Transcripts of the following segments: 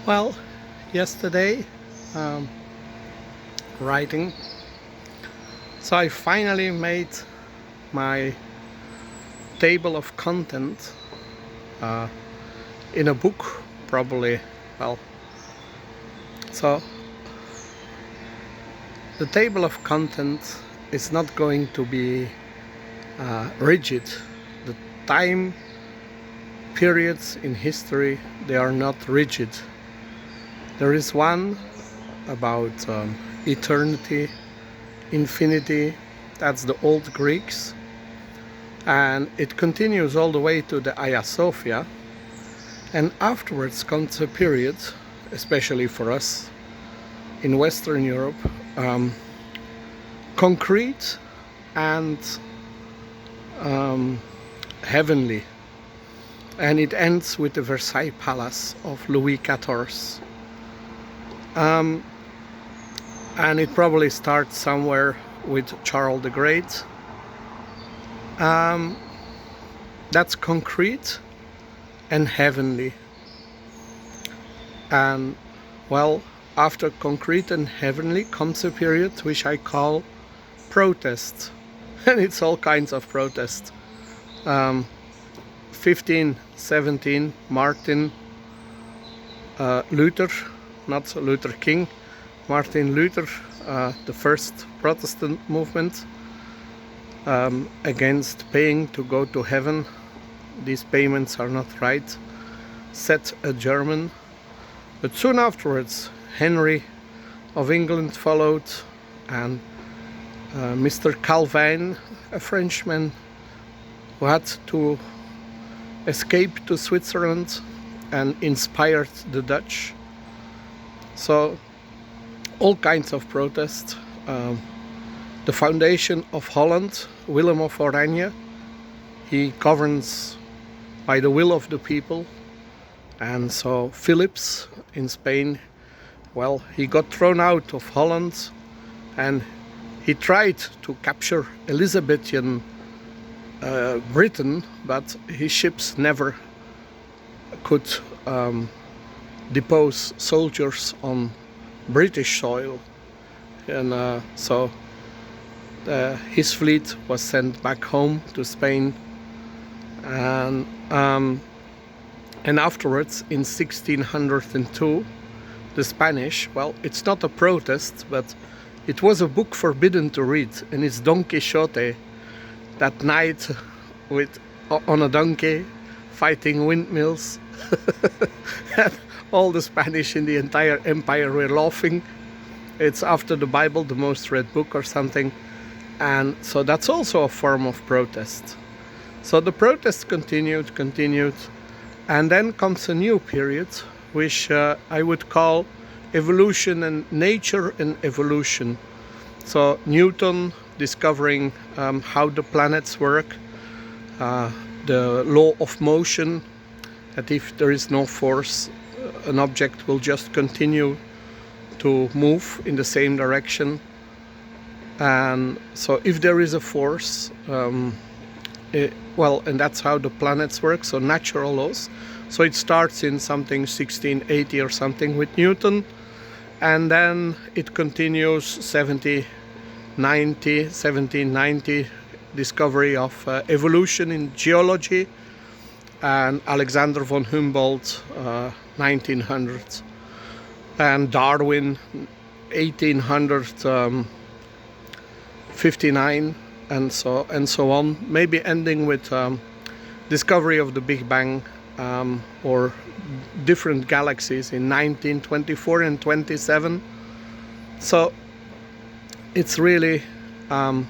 Well, yesterday, um, writing, so I finally made my table of content uh, in a book, probably. Well, so the table of content is not going to be rigid. The time periods in history, they are not rigid. There is one about eternity, infinity. That's the old Greeks, and it continues all the way to the Hagia Sophia, and afterwards comes a period, especially for us in Western Europe, concrete and heavenly, and it ends with the Versailles Palace of Louis XIV, and it probably starts somewhere with Charles the Great. That's concrete and heavenly. And well, after concrete and heavenly comes a period which I call protest. And it's all kinds of protest. 1517, Martin Luther, not Luther King, Martin Luther, the first Protestant movement, against paying to go to heaven. These payments are not right, said a German. But soon afterwards, Henry of England followed, and Mr. Calvin, a Frenchman who had to escape to Switzerland and inspired the Dutch. So all kinds of protests. The foundation of Holland, Willem of Oranje, he governs by the will of the people. And so Philips in Spain, well, he got thrown out of Holland, and he tried to capture Elizabethan Britain, but his ships never could depose soldiers on British soil. And so his fleet was sent back home to Spain, and afterwards in 1602 the Spanish, well, it's not a protest, but it was a book forbidden to read, and it's Don Quixote, that knight with on a donkey fighting windmills. And all the Spanish in the entire empire were laughing. It's after the Bible, the most read book or something. And so that's also a form of protest. So the protest continued, and then comes a new period, which I would call evolution and nature and evolution. So Newton discovering how the planets work, the law of motion, that if there is no force, an object will just continue to move in the same direction. And so if there is a force, well, and that's how the planets work, so natural laws. So it starts in something 1680 or something with Newton, and then it continues 1790, discovery of evolution in geology, and Alexander von Humboldt, 1900, and Darwin, 1859, and so on. Maybe ending with discovery of the Big Bang, or different galaxies in 1924 and 27. So it's really a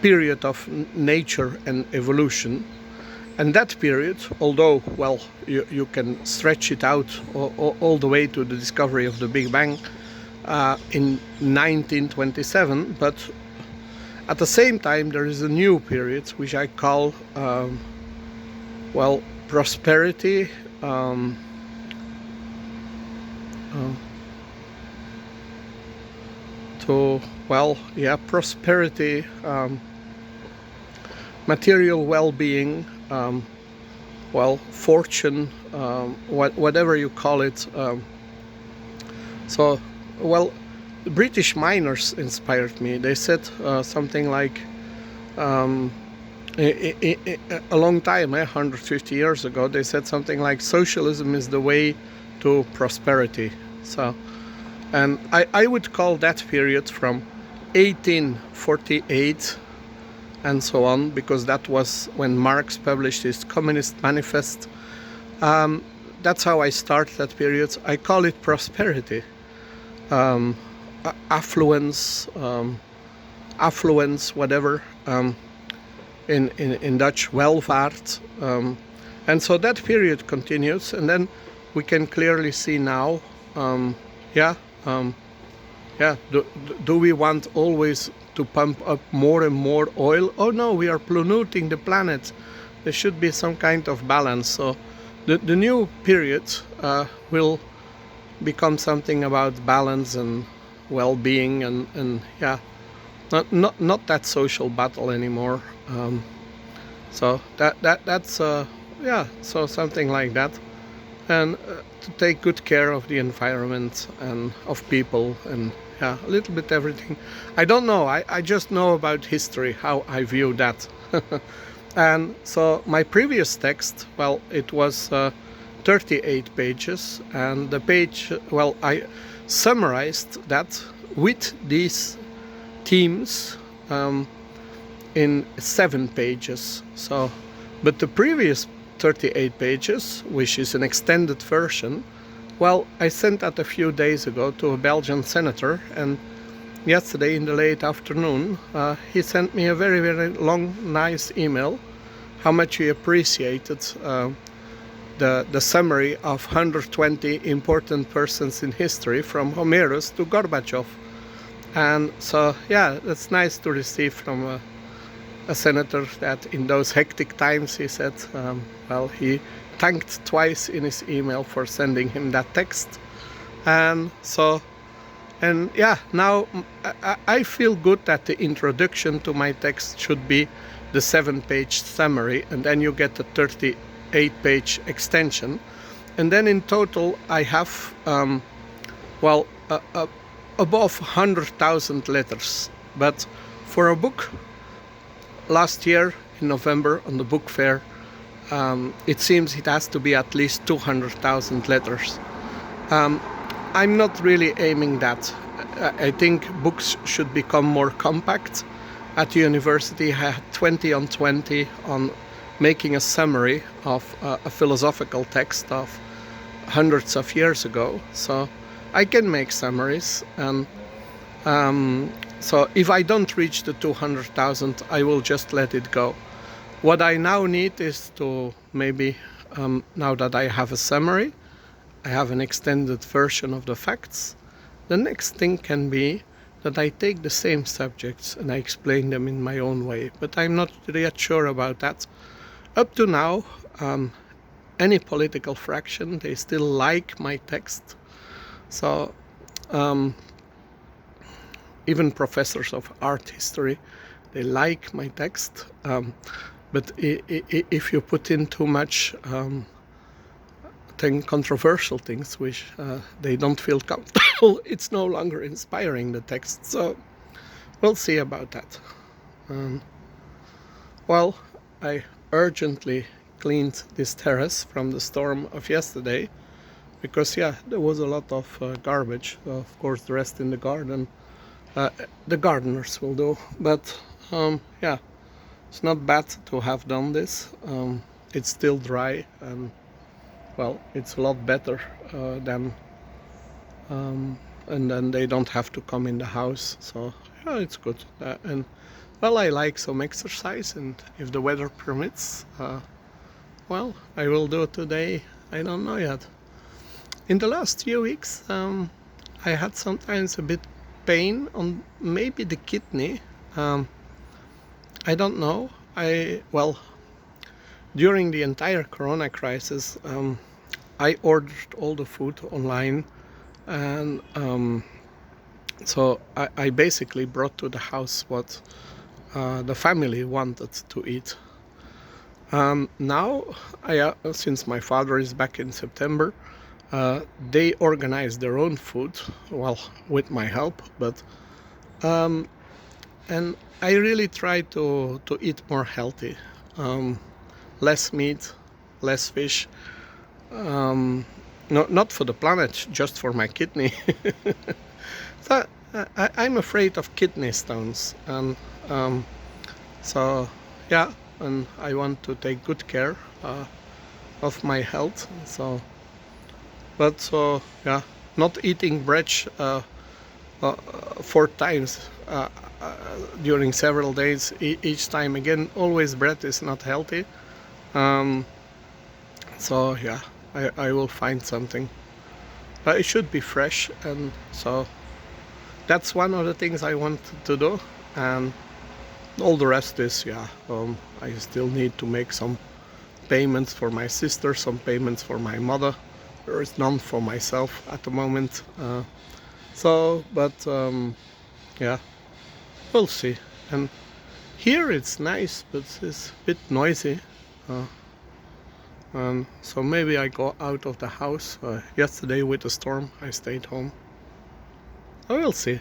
period of nature and evolution. And that period, although, well, you can stretch it out all the way to the discovery of the Big Bang in 1927, but at the same time there is a new period which I call, well, prosperity, prosperity, material well-being, well, fortune, whatever you call it. So, well, the British miners inspired me. They said something like, a long time, 150 years ago, they said something like socialism is the way to prosperity. So, and I would call that period from 1848 and so on, because that was when Marx published his Communist Manifest. That's how I start that period. I call it prosperity, affluence, whatever. In Dutch, welvaart. And so that period continues, and then we can clearly see now, do we want always to pump up more and more oil? Oh no, we are polluting the planet. There should be some kind of balance. So the new period will become something about balance and well-being, and not that social battle anymore. So that's so something like that, and to take good care of the environment and of people, and a little bit everything. I don't know, I just know about history, how I view that. And so my previous text, well, it was 38 pages, and the page, well, I summarized that with these themes in 7 pages. So, but the previous 38 pages, which is an extended version, well, I sent that a few days ago to a Belgian senator, and yesterday in the late afternoon he sent me a very, very long, nice email, how much he appreciated the summary of 120 important persons in history, from Homerus to Gorbachev. And so, yeah, that's nice to receive from a senator that in those hectic times, he said, well, he thanked twice in his email for sending him that text. And so, and yeah, now I feel good that the introduction to my text should be the 7-page summary, and then you get the 38-page extension. And then in total I have, above 100,000 letters. But for a book, last year in November on the book fair, it seems it has to be at least 200,000 letters. I'm not really aiming that. I think books should become more compact. At the university I had 20 on 20 on making a summary of a philosophical text of hundreds of years ago. So I can make summaries, and so if I don't reach the 200,000, I will just let it go. What I now need is to maybe, now that I have a summary, I have an extended version of the facts, the next thing can be that I take the same subjects and I explain them in my own way. But I'm not yet sure about that. Up to now, any political fraction, they still like my text. So even professors of art history, they like my text. But if you put in too much controversial things which they don't feel comfortable, it's no longer inspiring the text. So we'll see about that. Well, I urgently cleaned this terrace from the storm of yesterday, because there was a lot of garbage. Of course, the rest in the garden, the gardeners will do. But it's not bad to have done this. It's still dry, and well, it's a lot better than and then they don't have to come in the house. So it's good. And well, I like some exercise, and if the weather permits, well, I will do it today. I don't know yet. In the last few weeks, I had sometimes a bit pain on maybe the kidney. I don't know. During the entire Corona crisis, I ordered all the food online, and so I basically brought to the house what the family wanted to eat. Now, since my father is back in September, they organize their own food, well, with my help, but and I really try to eat more healthy, less meat, less fish. Not for the planet, just for my kidney. So I'm afraid of kidney stones, and so yeah, and I want to take good care of my health. So, but so yeah, not eating bread uh, 4 times during several days. Each time again, always bread is not healthy. Um, so yeah, I will find something. It should be fresh, and so that's one of the things I want to do. And all the rest is, yeah, I still need to make some payments for my sister, some payments for my mother. There is none for myself at the moment. But yeah, we'll see. And here it's nice, but it's a bit noisy. Uh, so maybe I go out of the house. Yesterday with the storm, I stayed home. I will see.